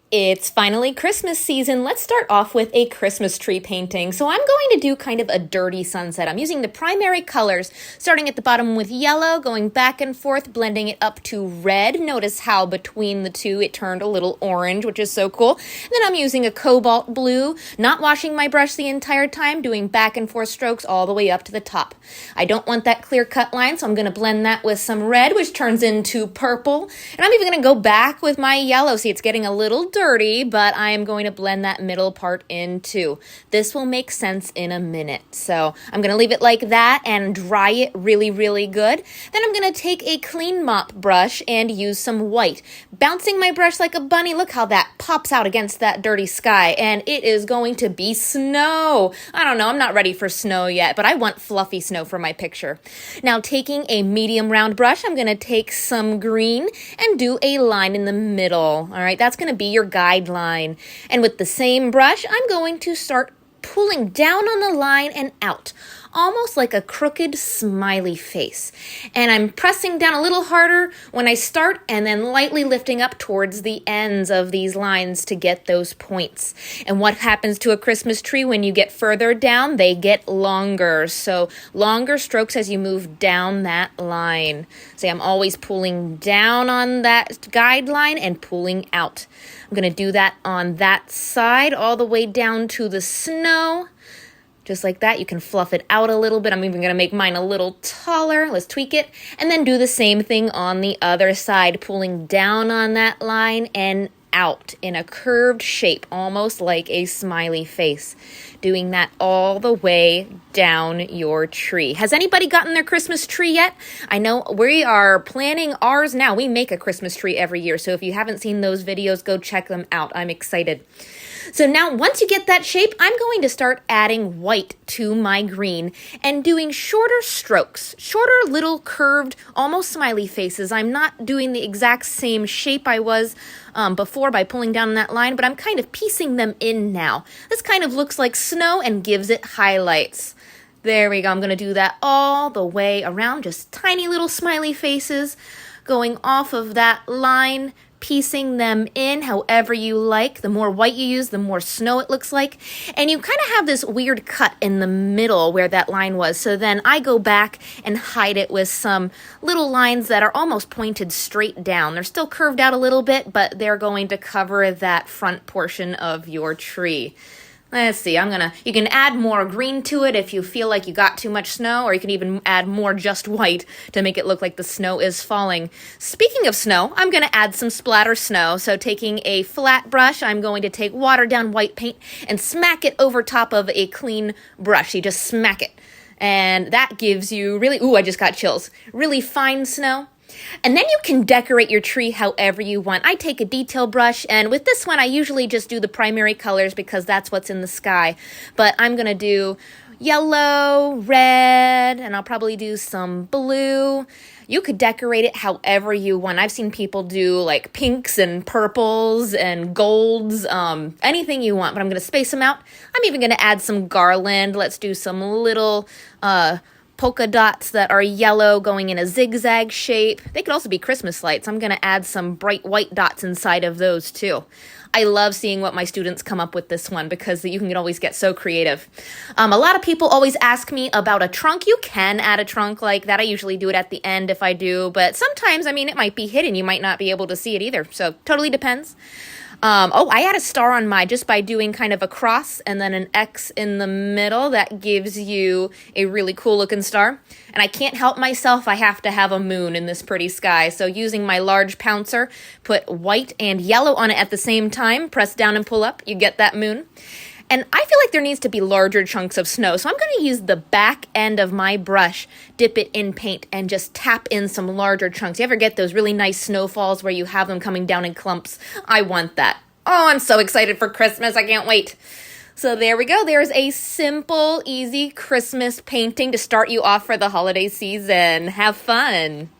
It's finally Christmas season. Let's start off with a Christmas tree painting. So I'm going to do kind of a dirty sunset. I'm using the primary colors, starting at the bottom with yellow, going back and forth, blending it up to red. Notice how between the two it turned a little orange, which is so cool. And then I'm using a cobalt blue, not washing my brush the entire time, doing back and forth strokes all the way up to the top. I don't want that clear cut line, so I'm going to blend that with some red, which turns into purple. And I'm even going to go back with my yellow. See, it's getting a little dirty, but I am going to blend that middle part in too. This will make sense in a minute. So I'm going to leave it like that and dry it really, really good. Then I'm going to take a clean mop brush and use some white. Bouncing my brush like a bunny, look how that pops out against that dirty sky. And it is going to be snow. I don't know, I'm not ready for snow yet, but I want fluffy snow for my picture. Now taking a medium round brush, I'm going to take some green and do a line in the middle. All right, that's going to be your guideline. And with the same brush, I'm going to start pulling down on the line and out, almost like a crooked smiley face. And I'm pressing down a little harder when I start and then lightly lifting up towards the ends of these lines to get those points. And what happens to a Christmas tree when you get further down? They get longer. So longer strokes as you move down that line. See, I'm always pulling down on that guideline and pulling out. I'm going to do that on that side all the way down to the snow. Just like that, you can fluff it out a little bit. I'm even going to make mine a little taller. Let's tweak it. And then do the same thing on the other side, pulling down on that line and out in a curved shape, almost like a smiley face. Doing that all the way down your tree. Has anybody gotten their Christmas tree yet? I know we are planning ours now. We make a Christmas tree every year. So if you haven't seen those videos, go check them out. I'm excited. So now once you get that shape, I'm going to start adding white to my green and doing shorter strokes, shorter little curved, almost smiley faces. I'm not doing the exact same shape I was before by pulling down that line, but I'm kind of piecing them in now. This kind of looks like snow and gives it highlights. There we go. I'm going to do that all the way around, just tiny little smiley faces going off of that line, piecing them in however you like. The more white you use, the more snow it looks like. And you kind of have this weird cut in the middle where that line was. So then I go back and hide it with some little lines that are almost pointed straight down. They're still curved out a little bit, but they're going to cover that front portion of your tree. Let's see, you can add more green to it if you feel like you got too much snow, or you can even add more just white to make it look like the snow is falling. Speaking of snow, I'm going to add some splatter snow. So taking a flat brush, I'm going to take watered down white paint and smack it over top of a clean brush. You just smack it. And that gives you really, I just got chills, really fine snow. And then you can decorate your tree however you want. I take a detail brush, and with this one, I usually just do the primary colors because that's what's in the sky. But I'm going to do yellow, red, and I'll probably do some blue. You could decorate it however you want. I've seen people do like pinks and purples and golds, anything you want, but I'm going to space them out. I'm even going to add some garland. Let's do some little polka dots that are yellow going in a zigzag shape. They could also be Christmas lights. I'm going to add some bright white dots inside of those too. I love seeing what my students come up with this one because you can always get so creative. A lot of people always ask me about a trunk. You can add a trunk like that. I usually do it at the end if I do, but sometimes, it might be hidden. You might not be able to see it either. So totally depends. I add a star on mine just by doing kind of a cross and then an X in the middle. That gives you a really cool looking star. And I can't help myself. I have to have a moon in this pretty sky. So using my large pouncer, put white and yellow on it at the same time, press down and pull up, you get that moon. And I feel like there needs to be larger chunks of snow. So I'm going to use the back end of my brush, dip it in paint, and just tap in some larger chunks. You ever get those really nice snowfalls where you have them coming down in clumps? I want that. Oh, I'm so excited for Christmas. I can't wait. So there we go. There's a simple, easy Christmas painting to start you off for the holiday season. Have fun.